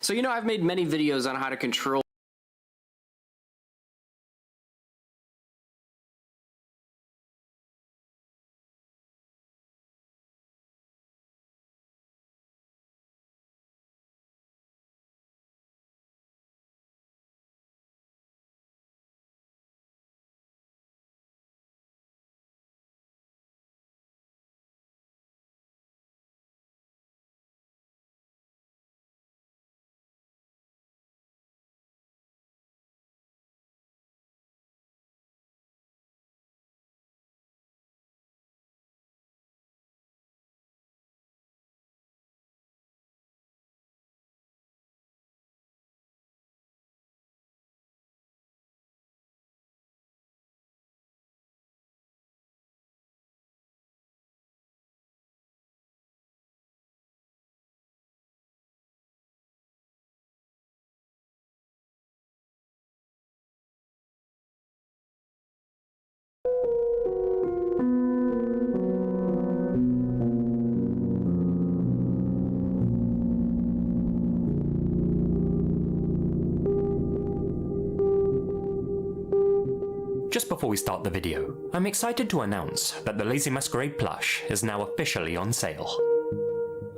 So I've made many videos on how to control Just before we start the video, I'm excited to announce that the Lazy Masquerade plush is now officially on sale.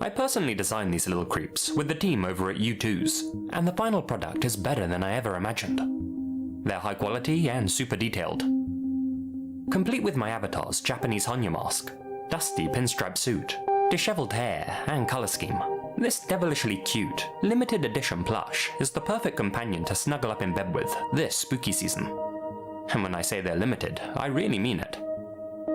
I personally designed these little creeps with the team over at U2's, and the final product is better than I ever imagined. They're high quality and super detailed. Complete with my avatar's Japanese Hanyu mask, dusty pinstripe suit, disheveled hair, and color scheme, this devilishly cute, limited edition plush is the perfect companion to snuggle up in bed with this spooky season. And when I say they're limited, I really mean it.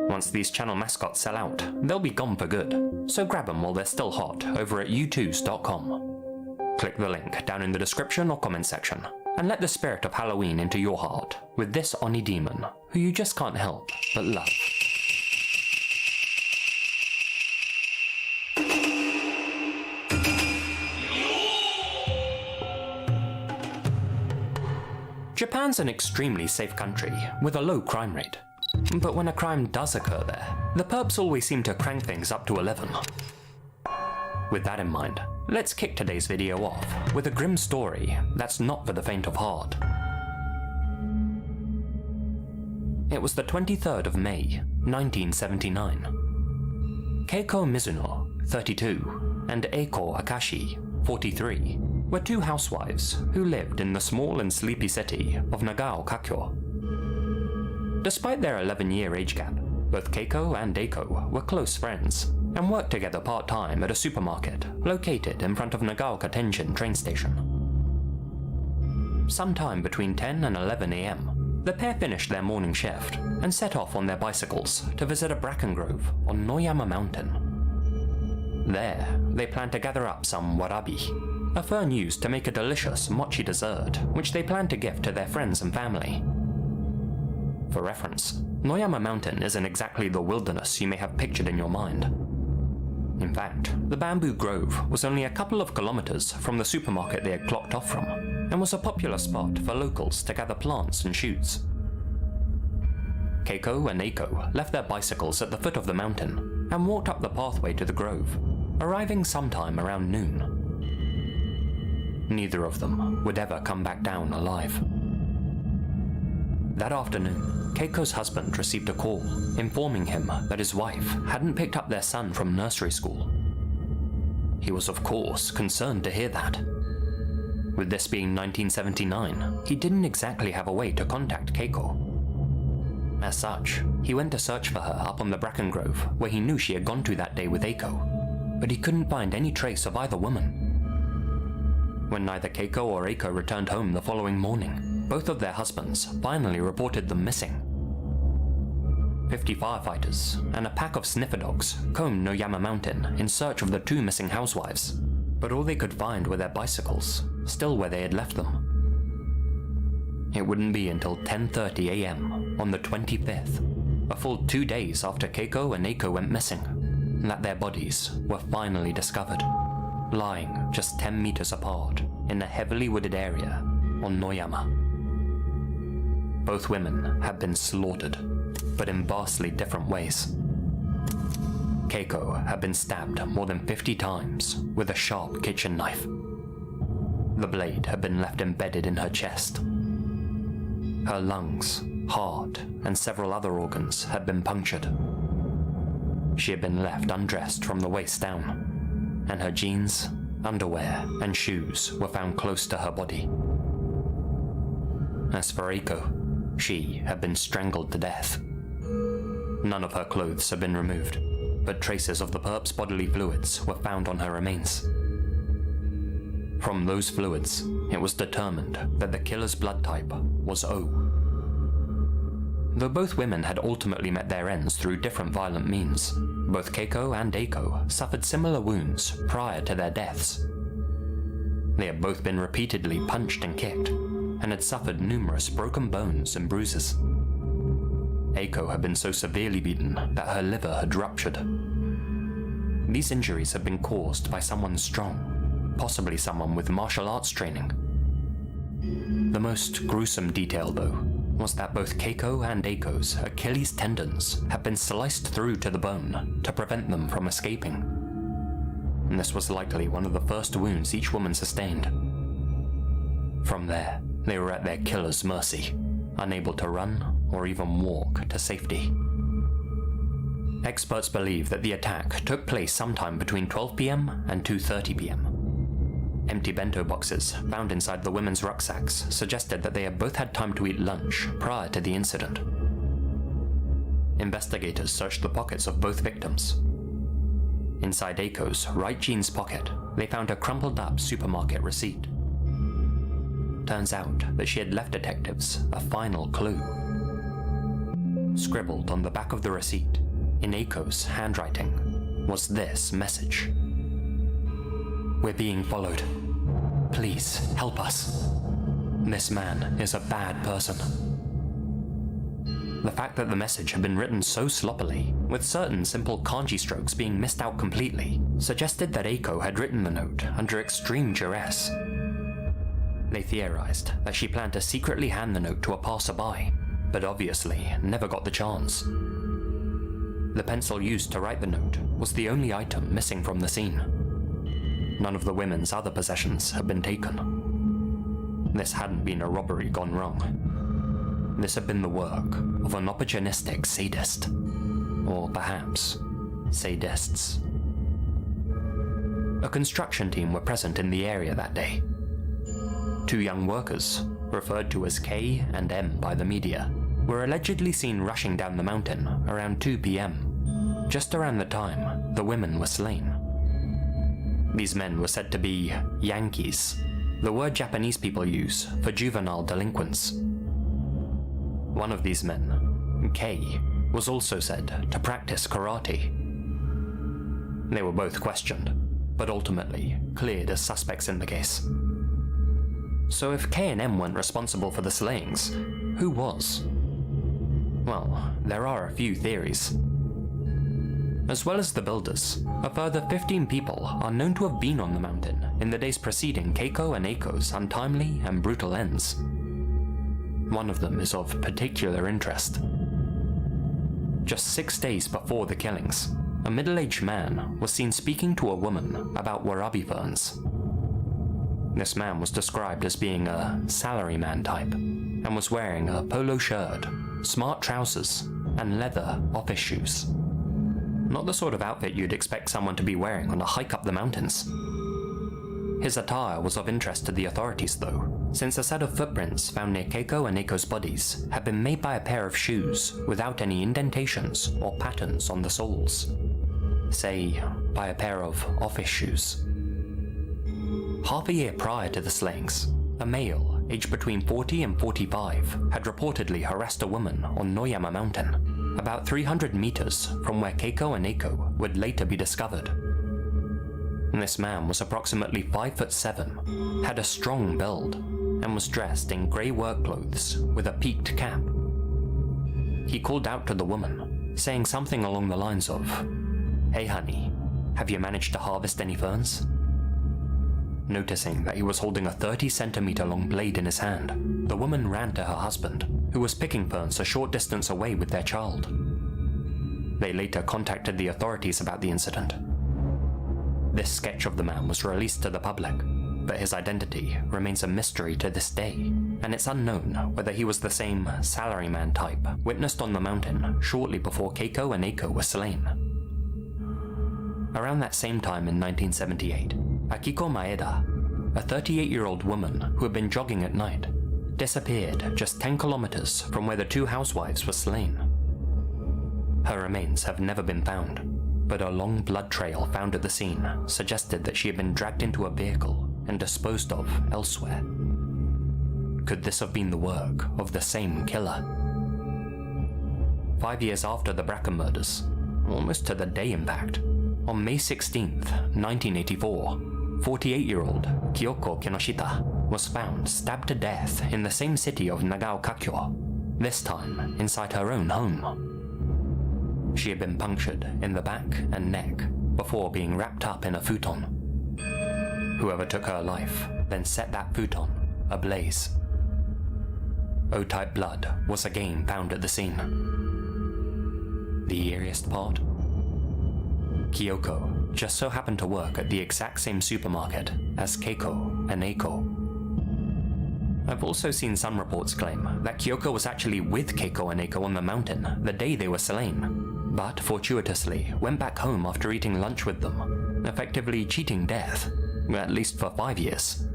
Once these channel mascots sell out, they'll be gone for good, so grab them while they're still hot over at u2s.com. Click the link down in the description or comment section, and let the spirit of Halloween into your heart with this Oni demon, who you just can't help but love. Japan's an extremely safe country with a low crime rate. But when a crime does occur there, the perps always seem to crank things up to 11. With that in mind, let's kick today's video off with a grim story that's not for the faint of heart. It was the 23rd of May, 1979. Keiko Mizuno, 32, and Eiko Akashi, 43, were two housewives who lived in the small and sleepy city of Nagao Kakyo. Despite their 11-year age gap, both Keiko and Eiko were close friends and worked together part-time at a supermarket located in front of Nagaoka Tenshin train station. Sometime between 10 and 11 AM, the pair finished their morning shift and set off on their bicycles to visit a bracken grove on Noyama Mountain. There, they planned to gather up some warabi, a fern used to make a delicious mochi dessert which they planned to gift to their friends and family. For reference, Noyama Mountain isn't exactly the wilderness you may have pictured in your mind. In fact, the bamboo grove was only a couple of kilometers from the supermarket they had clocked off from, and was a popular spot for locals to gather plants and shoots. Keiko and Eiko left their bicycles at the foot of the mountain and walked up the pathway to the grove, arriving sometime around noon. Neither of them would ever come back down alive. That afternoon, Keiko's husband received a call informing him that his wife hadn't picked up their son from nursery school. He was of course concerned to hear that. With this being 1979, he didn't exactly have a way to contact Keiko. As such, he went to search for her up on the bracken grove where he knew she had gone to that day with Eiko, but he couldn't find any trace of either woman. When neither Keiko or Eiko returned home the following morning, both of their husbands finally reported them missing. 50 firefighters and a pack of sniffer dogs combed Noyama Mountain in search of the two missing housewives, but all they could find were their bicycles, still where they had left them. It wouldn't be until 10:30 AM on the 25th, a full 2 days after Keiko and Eiko went missing, that their bodies were finally discovered, lying just 10 meters apart in a heavily wooded area on Noyama. Both women had been slaughtered, but in vastly different ways. Keiko had been stabbed more than 50 times with a sharp kitchen knife. The blade had been left embedded in her chest. Her lungs, heart, and several other organs had been punctured. She had been left undressed from the waist down, and her jeans, underwear, and shoes were found close to her body. As for Eiko, she had been strangled to death. None of her clothes had been removed, but traces of the perp's bodily fluids were found on her remains. From those fluids, it was determined that the killer's blood type was O. Though both women had ultimately met their ends through different violent means, both Keiko and Eiko suffered similar wounds prior to their deaths. They had both been repeatedly punched and kicked, and had suffered numerous broken bones and bruises. Eiko had been so severely beaten that her liver had ruptured. These injuries had been caused by someone strong, possibly someone with martial arts training. The most gruesome detail, though, was that both Keiko and Eiko's Achilles tendons had been sliced through to the bone to prevent them from escaping. And this was likely one of the first wounds each woman sustained. From there, they were at their killer's mercy, unable to run or even walk to safety. Experts believe that the attack took place sometime between 12 p.m. and 2:30 p.m. Empty bento boxes found inside the women's rucksacks suggested that they had both had time to eat lunch prior to the incident. Investigators searched the pockets of both victims. Inside Eiko's right jeans pocket, they found a crumpled up supermarket receipt. Turns out that she had left detectives a final clue. Scribbled on the back of the receipt, in Eiko's handwriting, was this message: "We're being followed. Please help us. This man is a bad person." The fact that the message had been written so sloppily, with certain simple kanji strokes being missed out completely, suggested that Eiko had written the note under extreme duress. They theorized that she planned to secretly hand the note to a passerby, but obviously never got the chance. The pencil used to write the note was the only item missing from the scene. None of the women's other possessions had been taken. This hadn't been a robbery gone wrong. This had been the work of an opportunistic sadist. Or perhaps, sadists. A construction team were present in the area that day. Two young workers, referred to as K and M by the media, were allegedly seen rushing down the mountain around 2 p.m., just around the time the women were slain. These men were said to be Yankees, the word Japanese people use for juvenile delinquents. One of these men, K, was also said to practice karate. They were both questioned, but ultimately cleared as suspects in the case. So if K and M weren't responsible for the slayings, who was? Well, there are a few theories. As well as the builders, a further 15 people are known to have been on the mountain in the days preceding Keiko and Eiko's untimely and brutal ends. One of them is of particular interest. Just 6 days before the killings, a middle-aged man was seen speaking to a woman about warabi ferns. This man was described as being a salaryman type, and was wearing a polo shirt, smart trousers, and leather office shoes. Not the sort of outfit you'd expect someone to be wearing on a hike up the mountains. His attire was of interest to the authorities though, since a set of footprints found near Keiko and Eiko's bodies had been made by a pair of shoes without any indentations or patterns on the soles. Say, by a pair of office shoes. Half a year prior to the slayings, a male, aged between 40 and 45, had reportedly harassed a woman on Noyama Mountain, about 300 meters from where Keiko and Eiko would later be discovered. This man was approximately 5'7", had a strong build, and was dressed in grey work clothes with a peaked cap. He called out to the woman, saying something along the lines of, "Hey honey, have you managed to harvest any ferns?" Noticing that he was holding a 30-centimeter long blade in his hand, the woman ran to her husband, who was picking ferns a short distance away with their child. They later contacted the authorities about the incident. This sketch of the man was released to the public, but his identity remains a mystery to this day, and it's unknown whether he was the same salaryman type witnessed on the mountain shortly before Keiko and Eiko were slain. Around that same time in 1978, Akiko Maeda, a 38-year-old woman who had been jogging at night, disappeared just 10 kilometers from where the two housewives were slain. Her remains have never been found, but a long blood trail found at the scene suggested that she had been dragged into a vehicle and disposed of elsewhere. Could this have been the work of the same killer? 5 years after the Bracken murders, almost to the day in fact, on May 16th, 1984, 48-year-old Kyoko Kinoshita was found stabbed to death in the same city of Nagaokakyo, this time inside her own home. She had been punctured in the back and neck before being wrapped up in a futon. Whoever took her life then set that futon ablaze. O-type blood was again found at the scene. The eeriest part? Kyoko just so happened to work at the exact same supermarket as Keiko and Eiko. I've also seen some reports claim that Kyoko was actually with Keiko and Eiko on the mountain the day they were slain, but fortuitously went back home after eating lunch with them, effectively cheating death, at least for 5 years.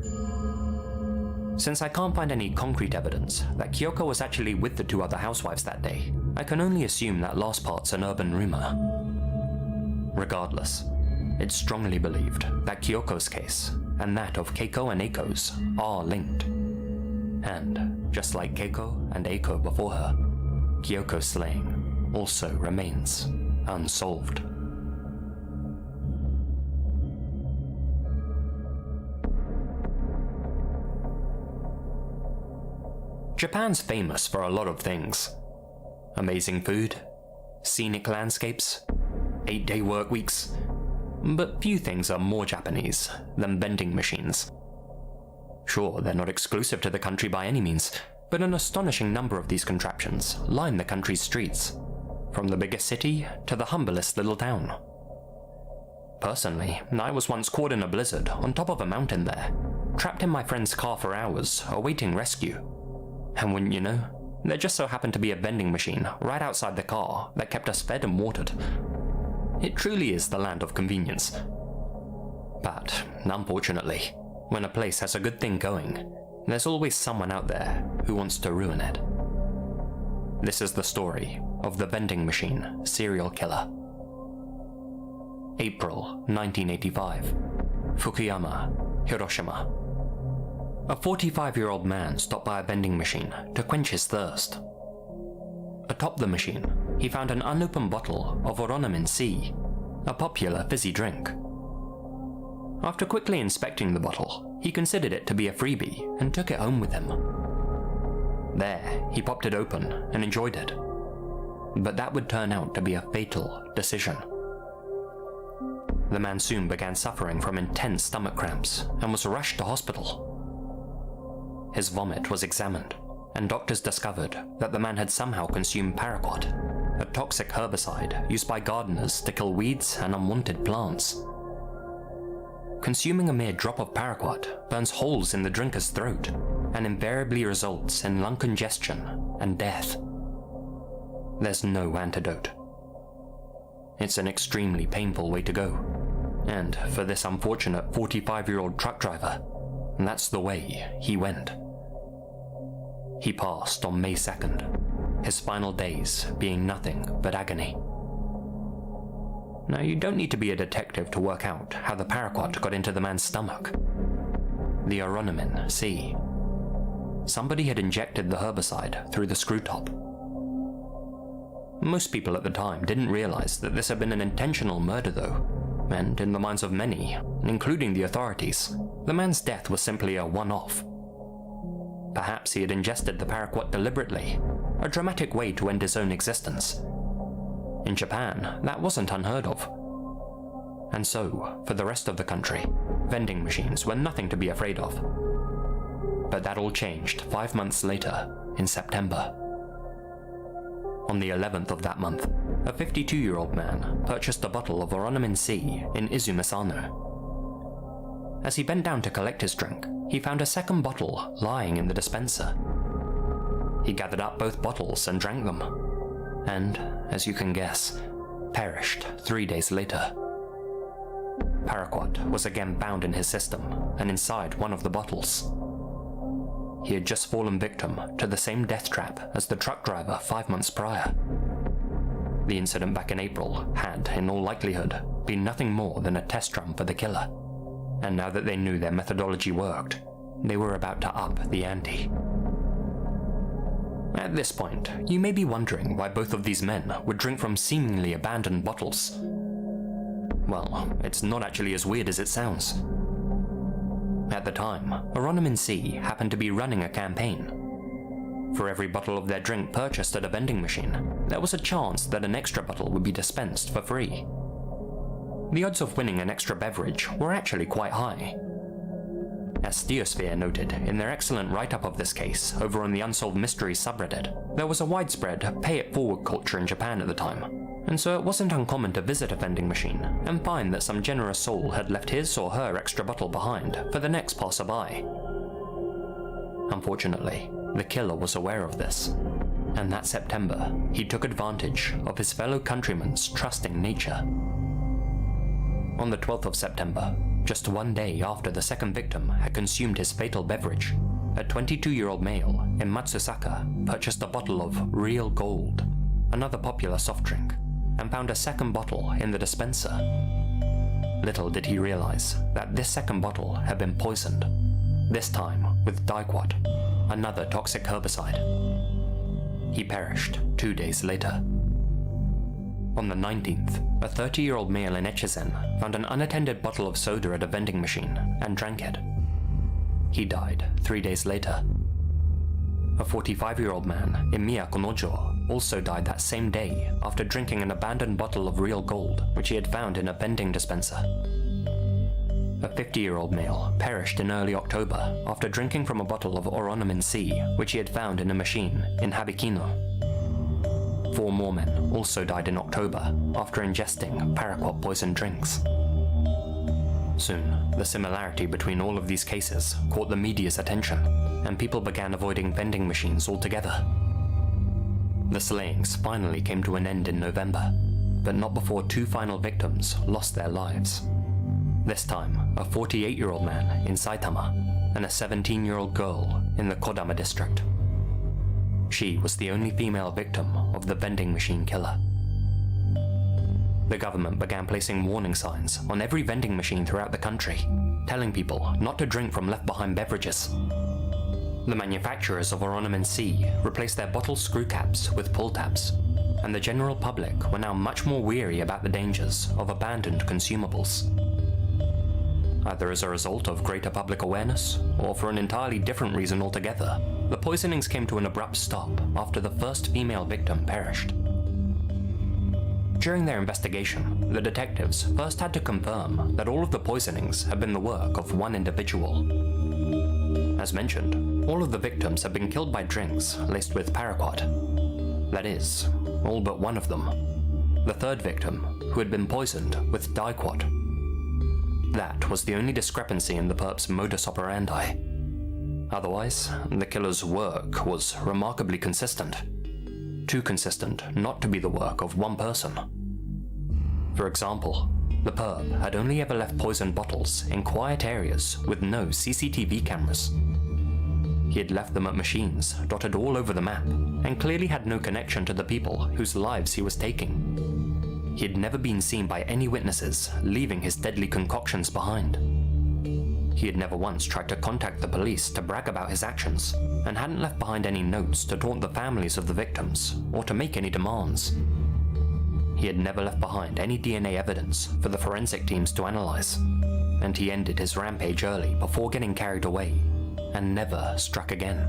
Since I can't find any concrete evidence that Kyoko was actually with the two other housewives that day, I can only assume that last part's an urban rumor. Regardless, it's strongly believed that Kyoko's case and that of Keiko and Eiko's are linked. And, just like Keiko and Eiko before her, Kyoko's slaying also remains unsolved. Japan's famous for a lot of things. Amazing food, scenic landscapes, 8-day work weeks, but few things are more Japanese than vending machines. Sure, they're not exclusive to the country by any means, but an astonishing number of these contraptions line the country's streets, from the biggest city to the humblest little town. Personally, I was once caught in a blizzard on top of a mountain there, trapped in my friend's car for hours, awaiting rescue. And wouldn't you know, there just so happened to be a vending machine right outside the car that kept us fed and watered. It truly is the land of convenience. But, unfortunately, when a place has a good thing going, there's always someone out there who wants to ruin it. This is the story of the vending machine serial killer. April 1985, Fukuyama, Hiroshima. A 45-year-old man stopped by a vending machine to quench his thirst. Atop the machine, he found an unopened bottle of Oronomin C, a popular fizzy drink. After quickly inspecting the bottle, he considered it to be a freebie and took it home with him. There, he popped it open and enjoyed it. But that would turn out to be a fatal decision. The man soon began suffering from intense stomach cramps and was rushed to hospital. His vomit was examined, and doctors discovered that the man had somehow consumed paraquat, a toxic herbicide used by gardeners to kill weeds and unwanted plants. Consuming a mere drop of paraquat burns holes in the drinker's throat and invariably results in lung congestion and death. There's no antidote. It's an extremely painful way to go, and for this unfortunate 45-year-old truck driver, that's the way he went. He passed on May 2nd, his final days being nothing but agony. Now, you don't need to be a detective to work out how the paraquat got into the man's stomach. The Oronomin C. Somebody had injected the herbicide through the screw top. Most people at the time didn't realize that this had been an intentional murder though, and in the minds of many, including the authorities, the man's death was simply a one-off. Perhaps he had ingested the paraquat deliberately, a dramatic way to end his own existence. In Japan, that wasn't unheard of. And so, for the rest of the country, vending machines were nothing to be afraid of. But that all changed 5 months later, in September. On the 11th of that month, a 52-year-old man purchased a bottle of Oronomin C in Izumisano. as he bent down to collect his drink, he found a second bottle lying in the dispenser. He gathered up both bottles and drank them, and, as you can guess, perished 3 days later. Paraquat was again bound in his system and inside one of the bottles. He had just fallen victim to the same death trap as the truck driver 5 months prior. The incident back in April had, in all likelihood, been nothing more than a test run for the killer, and now that they knew their methodology worked, they were about to up the ante. At this point, you may be wondering why both of these men would drink from seemingly abandoned bottles. Well, it's not actually as weird as it sounds. At the time, Oronomin C happened to be running a campaign. For every bottle of their drink purchased at a vending machine, there was a chance that an extra bottle would be dispensed for free. The odds of winning an extra beverage were actually quite high. As Theosphere noted in their excellent write-up of this case over on the Unsolved Mysteries subreddit, there was a widespread pay-it-forward culture in Japan at the time, and so it wasn't uncommon to visit a vending machine and find that some generous soul had left his or her extra bottle behind for the next passerby. Unfortunately, the killer was aware of this, and that September, he took advantage of his fellow countrymen's trusting nature. On the 12th of September, just 1 day after the second victim had consumed his fatal beverage, a 22-year-old male in Matsusaka purchased a bottle of Real Gold, another popular soft drink, and found a second bottle in the dispenser. Little did he realize that this second bottle had been poisoned, this time with diquat, another toxic herbicide. He perished 2 days later. On the 19th, a 30-year-old male in Echizen found an unattended bottle of soda at a vending machine and drank it. He died 3 days later. A 45-year-old man in Miyakonojo also died that same day after drinking an abandoned bottle of Real Gold which he had found in a vending dispenser. A 50-year-old male perished in early October after drinking from a bottle of Oronomin C which he had found in a machine in Habikino. 4 more men also died in October after ingesting paraquat poisoned drinks. Soon, the similarity between all of these cases caught the media's attention, and people began avoiding vending machines altogether. The slayings finally came to an end in November, but not before 2 final victims lost their lives. This time, a 48-year-old man in Saitama and a 17-year-old girl in the Kodama district. She was the only female victim of the vending machine killer. The government began placing warning signs on every vending machine throughout the country, telling people not to drink from left-behind beverages. The manufacturers of Oronomin C replaced their bottle screw caps with pull tabs, and the general public were now much more weary about the dangers of abandoned consumables. Either as a result of greater public awareness, or for an entirely different reason altogether, the poisonings came to an abrupt stop after the first female victim perished. During their investigation, the detectives first had to confirm that all of the poisonings had been the work of one individual. As mentioned, all of the victims had been killed by drinks laced with paraquat. That is, all but one of them. The third victim, who had been poisoned with diquat. That was the only discrepancy in the perp's modus operandi. Otherwise, the killer's work was remarkably consistent. Too consistent not to be the work of one person. For example, the perp had only ever left poisoned bottles in quiet areas with no CCTV cameras. He had left them at machines dotted all over the map, and clearly had no connection to the people whose lives he was taking. He had never been seen by any witnesses leaving his deadly concoctions behind. He had never once tried to contact the police to brag about his actions, and hadn't left behind any notes to taunt the families of the victims or to make any demands. He had never left behind any DNA evidence for the forensic teams to analyze, and he ended his rampage early before getting carried away, and never struck again.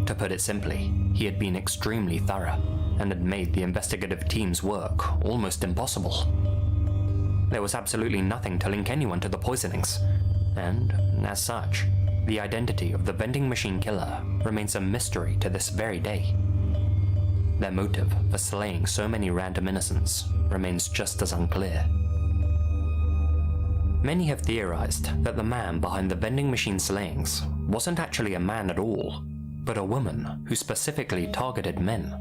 To put it simply, he had been extremely thorough, and had made the investigative team's work almost impossible. There was absolutely nothing to link anyone to the poisonings, and, as such, the identity of the vending machine killer remains a mystery to this very day. Their motive for slaying so many random innocents remains just as unclear. Many have theorized that the man behind the vending machine slayings wasn't actually a man at all, but a woman who specifically targeted men.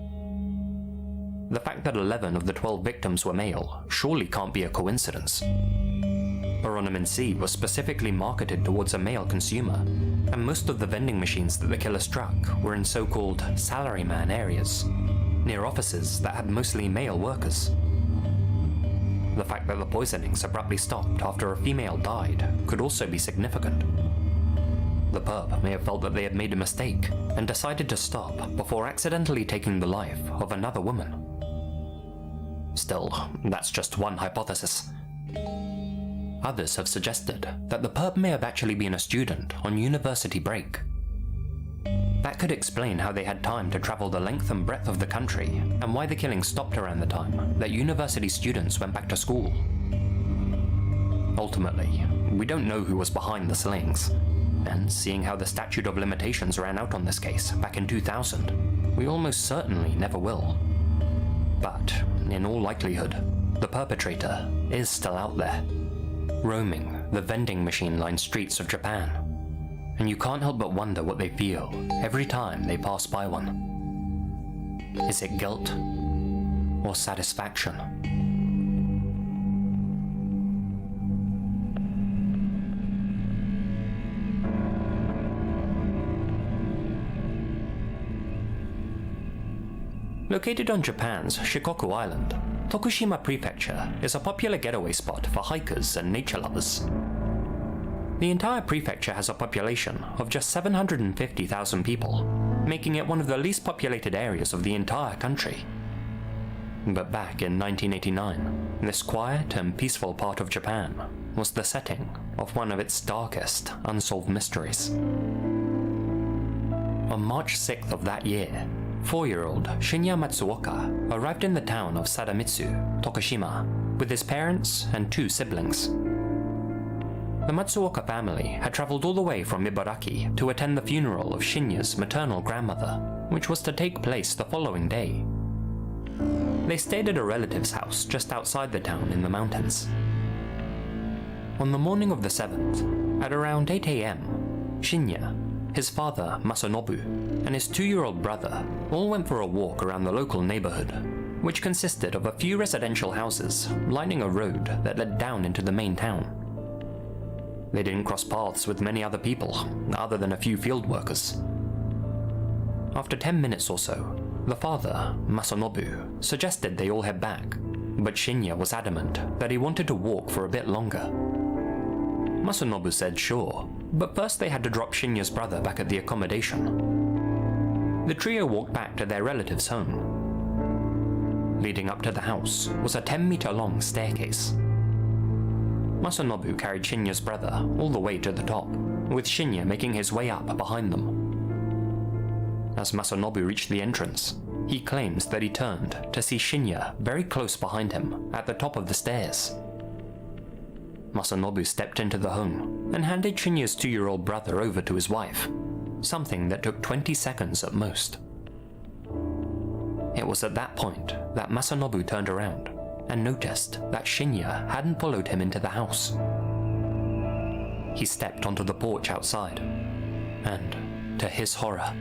The fact that 11 of the 12 victims were male surely can't be a coincidence. Ornament C was specifically marketed towards a male consumer, and most of the vending machines that the killer struck were in so-called salaryman areas, near offices that had mostly male workers. The fact that the poisonings abruptly stopped after a female died could also be significant. The perp may have felt that they had made a mistake and decided to stop before accidentally taking the life of another woman. Still, that's just one hypothesis. Others have suggested that the perp may have actually been a student on university break. That could explain how they had time to travel the length and breadth of the country, and why the killing stopped around the time that university students went back to school. Ultimately, we don't know who was behind the slayings, and seeing how the statute of limitations ran out on this case back in 2000, we almost certainly never will. But, in all likelihood, the perpetrator is still out there, roaming the vending machine-lined streets of Japan, and you can't help but wonder what they feel every time they pass by one. Is it guilt or satisfaction? Located on Japan's Shikoku Island, Tokushima Prefecture is a popular getaway spot for hikers and nature lovers. The entire prefecture has a population of just 750,000 people, making it one of the least populated areas of the entire country. But back in 1989, this quiet and peaceful part of Japan was the setting of one of its darkest unsolved mysteries. On March 6th of that year, 4-year-old Shinya Matsuoka arrived in the town of Sadamitsu, Tokushima, with his parents and 2 siblings. The Matsuoka family had traveled all the way from Ibaraki to attend the funeral of Shinya's maternal grandmother, which was to take place the following day. They stayed at a relative's house just outside the town in the mountains. On the morning of the 7th, at around 8 a.m, Shinya, his father Masanobu, and his 2-year-old brother all went for a walk around the local neighborhood, which consisted of a few residential houses lining a road that led down into the main town. They didn't cross paths with many other people, other than a few field workers. After 10 minutes or so, the father, Masanobu, suggested they all head back, but Shinya was adamant that he wanted to walk for a bit longer. Masanobu said sure, but first they had to drop Shinya's brother back at the accommodation. The trio walked back to their relative's home. Leading up to the house was a 10-meter-long staircase. Masanobu carried Shinya's brother all the way to the top, with Shinya making his way up behind them. As Masanobu reached the entrance, he claims that he turned to see Shinya very close behind him at the top of the stairs. Masanobu stepped into the home and handed Shinya's 2-year-old brother over to his wife, something that took 20 seconds at most. It was at that point that Masanobu turned around and noticed that Shinya hadn't followed him into the house. He stepped onto the porch outside, and, to his horror,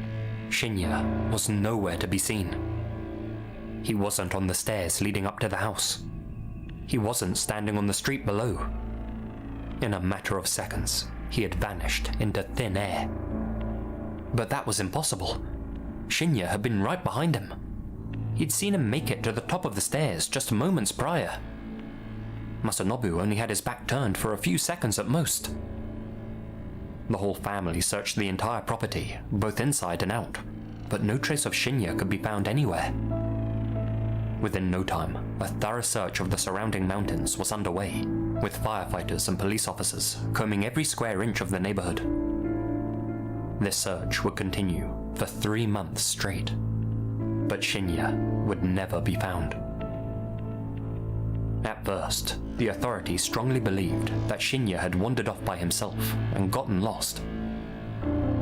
Shinya was nowhere to be seen. He wasn't on the stairs leading up to the house. He wasn't standing on the street below. In a matter of seconds, he had vanished into thin air. But that was impossible. Shinya had been right behind him. He'd seen him make it to the top of the stairs just moments prior. Masanobu only had his back turned for a few seconds at most. The whole family searched the entire property, both inside and out, but no trace of Shinya could be found anywhere. Within no time, a thorough search of the surrounding mountains was underway, with firefighters and police officers combing every square inch of the neighborhood. This search would continue for 3 months straight, but Shinya would never be found. At first, the authorities strongly believed that Shinya had wandered off by himself and gotten lost.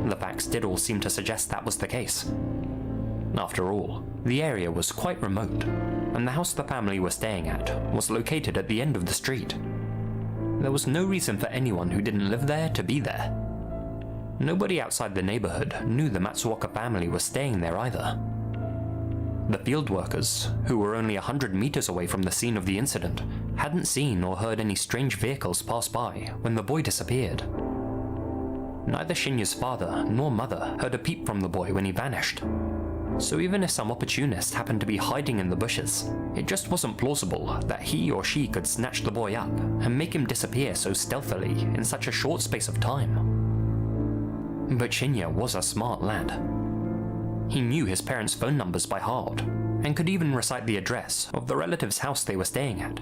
The facts did all seem to suggest that was the case. After all, the area was quite remote, and the house the family were staying at was located at the end of the street. there was no reason for anyone who didn't live there to be there. Nobody outside the neighborhood knew the Matsuoka family was staying there either. The field workers, who were only 100 meters away from the scene of the incident, hadn't seen or heard any strange vehicles pass by when the boy disappeared. Neither Shinya's father nor mother heard a peep from the boy when he vanished. So even if some opportunist happened to be hiding in the bushes, it just wasn't plausible that he or she could snatch the boy up and make him disappear so stealthily in such a short space of time. But Shinya was a smart lad. He knew his parents' phone numbers by heart, and could even recite the address of the relative's house they were staying at.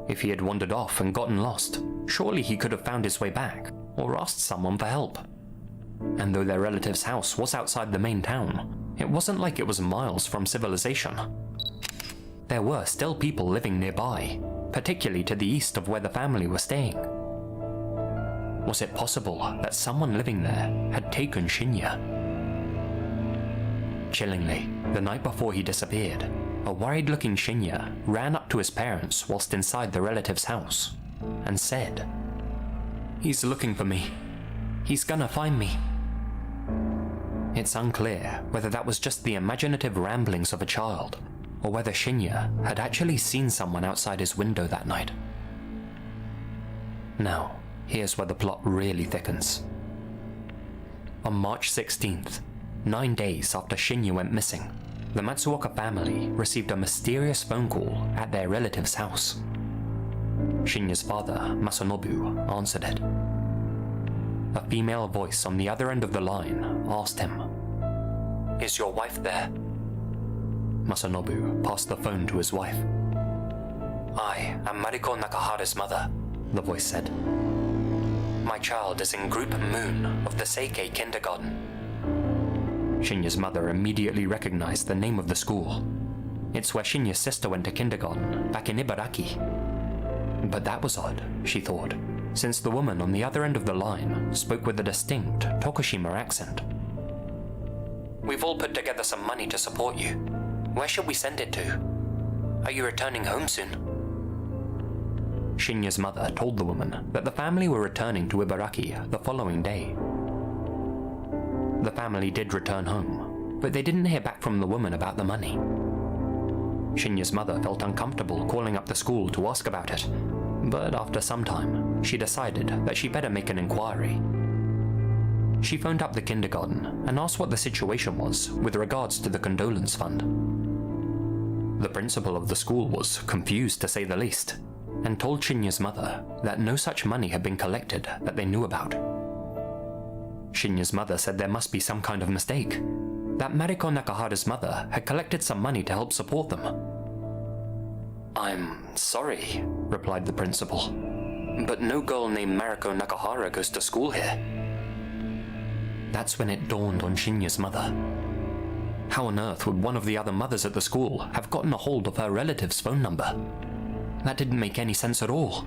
If he had wandered off and gotten lost, surely he could have found his way back, or asked someone for help. And though their relative's house was outside the main town, it wasn't like it was miles from civilization. There were still people living nearby, particularly to the east of where the family was staying. Was it possible that someone living there had taken Shinya? Chillingly, the night before he disappeared, a worried-looking Shinya ran up to his parents whilst inside the relative's house, and said, "He's looking for me. He's gonna find me." It's unclear whether that was just the imaginative ramblings of a child, or whether Shinya had actually seen someone outside his window that night. Now, here's where the plot really thickens. On March 16th, 9 days after Shinya went missing, the Matsuoka family received a mysterious phone call at their relative's house. Shinya's father, Masanobu, answered it. A female voice on the other end of the line asked him, "Is your wife there?" Masanobu passed the phone to his wife. "I am Mariko Nakahara's mother," the voice said. "My child is in Group Moon of the Seikei Kindergarten." Shinya's mother immediately recognized the name of the school. It's where Shinya's sister went to kindergarten back in Ibaraki. But that was odd, she thought, since the woman on the other end of the line spoke with a distinct Tokushima accent. "We've all put together some money to support you. Where should we send it to? Are you returning home soon?" Shinya's mother told the woman that the family were returning to Ibaraki the following day. The family did return home, but they didn't hear back from the woman about the money. Shinya's mother felt uncomfortable calling up the school to ask about it, but after some time, she decided that she better make an inquiry. She phoned up the kindergarten and asked what the situation was with regards to the condolence fund. The principal of the school was confused to say the least, and told Shinya's mother that no such money had been collected that they knew about. Shinya's mother said there must be some kind of mistake, that Mariko Nakahara's mother had collected some money to help support them. "I'm sorry," replied the principal, "but no girl named Mariko Nakahara goes to school here." That's when it dawned on Shinya's mother. How on earth would one of the other mothers at the school have gotten a hold of her relative's phone number? That didn't make any sense at all.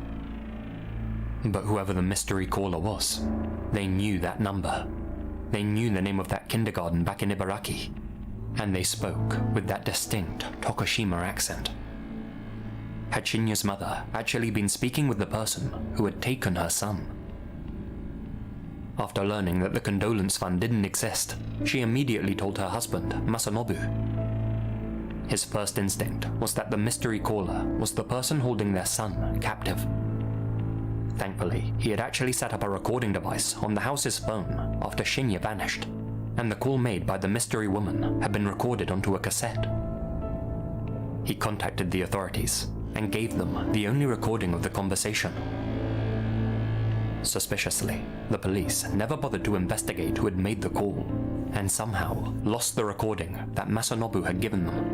But whoever the mystery caller was, they knew that number. They knew the name of that kindergarten back in Ibaraki, and they spoke with that distinct Tokushima accent. Had Shinya's mother actually been speaking with the person who had taken her son? After learning that the condolence fund didn't exist, she immediately told her husband, Masanobu. His first instinct was that the mystery caller was the person holding their son captive. Thankfully, he had actually set up a recording device on the house's phone after Shinya vanished, and the call made by the mystery woman had been recorded onto a cassette. He contacted the authorities and gave them the only recording of the conversation. Suspiciously, the police never bothered to investigate who had made the call, and somehow lost the recording that Masanobu had given them.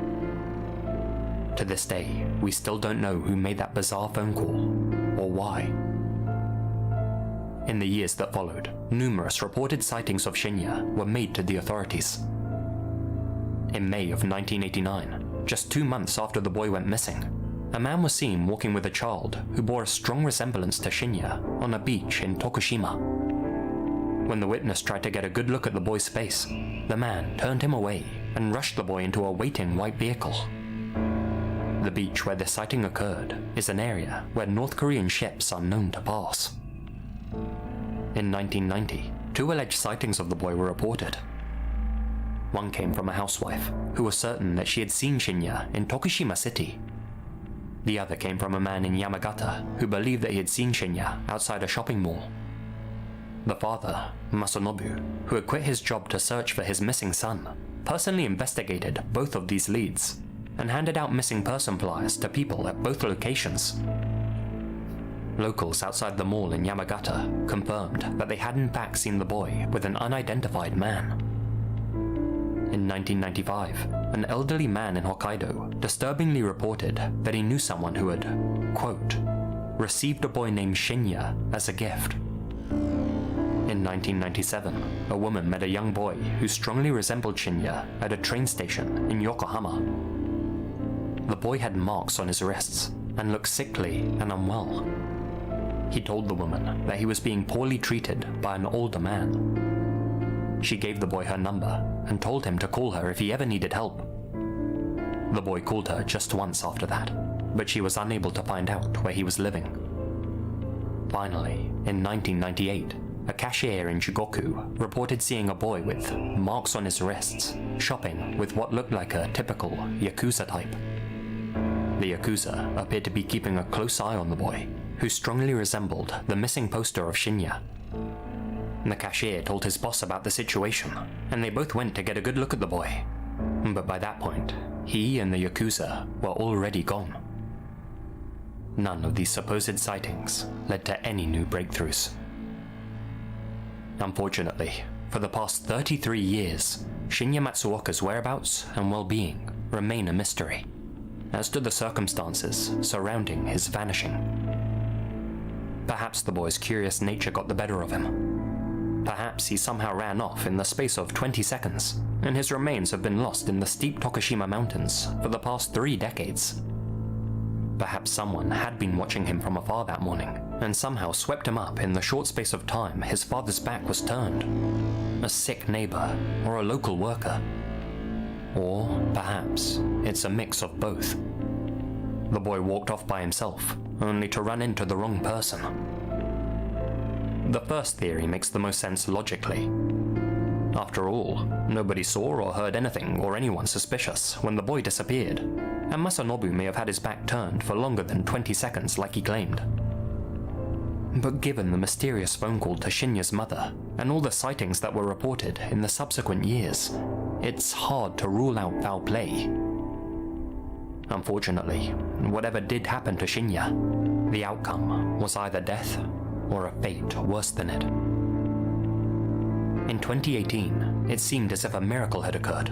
To this day, we still don't know who made that bizarre phone call, or why. In the years that followed, numerous reported sightings of Shinya were made to the authorities. In May of 1989, just 2 months after the boy went missing, a man was seen walking with a child who bore a strong resemblance to Shinya on a beach in Tokushima. When the witness tried to get a good look at the boy's face, the man turned him away and rushed the boy into a waiting white vehicle. The beach where this sighting occurred is an area where North Korean ships are known to pass. In 1990, 2 alleged sightings of the boy were reported. One came from a housewife who was certain that she had seen Shinya in Tokushima City. The other came from a man in Yamagata who believed that he had seen Shinya outside a shopping mall. The father, Masanobu, who had quit his job to search for his missing son, personally investigated both of these leads and handed out missing person flyers to people at both locations. Locals outside the mall in Yamagata confirmed that they had in fact seen the boy with an unidentified man. In 1995, an elderly man in Hokkaido disturbingly reported that he knew someone who had, quote, received a boy named Shinya as a gift. In 1997, a woman met a young boy who strongly resembled Shinya at a train station in Yokohama. The boy had marks on his wrists and looked sickly and unwell. He told the woman that he was being poorly treated by an older man. She gave the boy her number and told him to call her if he ever needed help. The boy called her just once after that, but she was unable to find out where he was living. Finally, in 1998, a cashier in Chugoku reported seeing a boy with marks on his wrists, shopping with what looked like a typical Yakuza type. The Yakuza appeared to be keeping a close eye on the boy, who strongly resembled the missing poster of Shinya. The cashier told his boss about the situation, and they both went to get a good look at the boy. But by that point, he and the Yakuza were already gone. None of these supposed sightings led to any new breakthroughs. Unfortunately, for the past 33 years, Shinya Matsuoka's whereabouts and well-being remain a mystery, as do the circumstances surrounding his vanishing. Perhaps the boy's curious nature got the better of him. Perhaps he somehow ran off in the space of 20 seconds, and his remains have been lost in the steep Tokushima mountains for the past 3 decades. Perhaps someone had been watching him from afar that morning, and somehow swept him up in the short space of time his father's back was turned. A sick neighbor, or a local worker. Or perhaps it's a mix of both. The boy walked off by himself, only to run into the wrong person. The first theory makes the most sense logically. After all, nobody saw or heard anything or anyone suspicious when the boy disappeared, and Masanobu may have had his back turned for longer than 20 seconds like he claimed. But given the mysterious phone call to Shinya's mother, and all the sightings that were reported in the subsequent years, it's hard to rule out foul play. Unfortunately, whatever did happen to Shinya, the outcome was either death or a fate worse than it. In 2018, it seemed as if a miracle had occurred.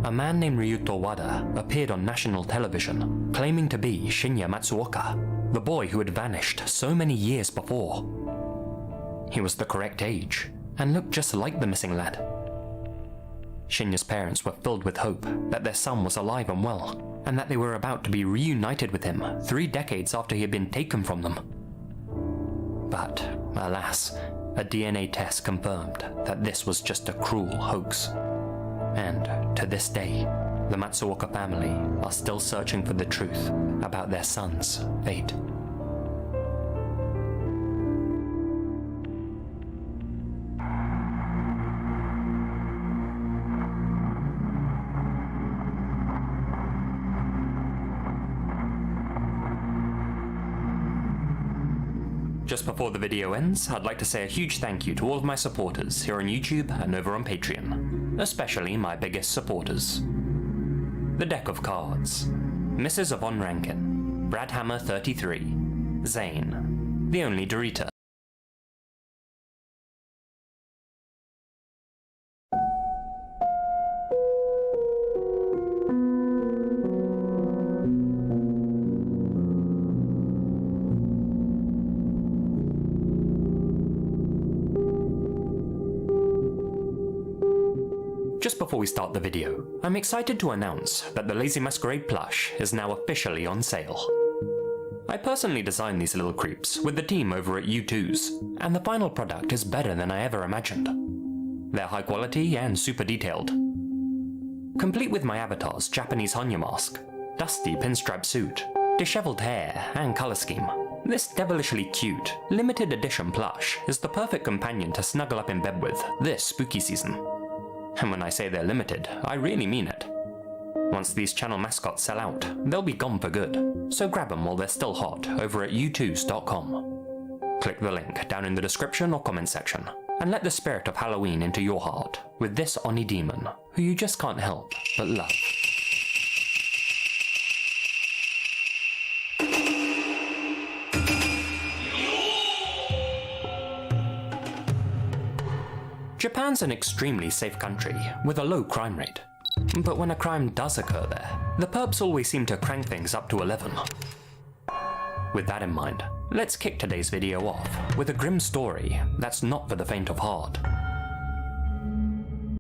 A man named Ryuto Wada appeared on national television, claiming to be Shinya Matsuoka, the boy who had vanished so many years before. He was the correct age, and looked just like the missing lad. Shinya's parents were filled with hope that their son was alive and well, and that they were about to be reunited with him 3 decades after he had been taken from them. But, alas, a DNA test confirmed that this was just a cruel hoax. And, to this day, the Matsuoka family are still searching for the truth about their son's fate. Just before the video ends, I'd like to say a huge thank you to all of my supporters here on YouTube and over on Patreon, especially my biggest supporters. The deck of cards: Mrs. Yvonne Rankin, Brad Hammer 33, Zane, The Only Dorita. Just before we start the video, I'm excited to announce that the Lazy Masquerade plush is now officially on sale. I personally designed these little creeps with the team over at U2's, and the final product is better than I ever imagined. They're high quality and super detailed. Complete with my avatar's Japanese Hanyu mask, dusty pinstripe suit, disheveled hair, and color scheme. This devilishly cute, limited edition plush is the perfect companion to snuggle up in bed with this spooky season. And when I say they're limited, I really mean it. Once these channel mascots sell out, they'll be gone for good, so grab them while they're still hot over at u2s.com. Click the link down in the description or comment section, and let the spirit of Halloween into your heart with this Oni demon, who you just can't help but love. Japan's an extremely safe country with a low crime rate. But when a crime does occur there, the perps always seem to crank things up to 11. With that in mind, let's kick today's video off with a grim story that's not for the faint of heart.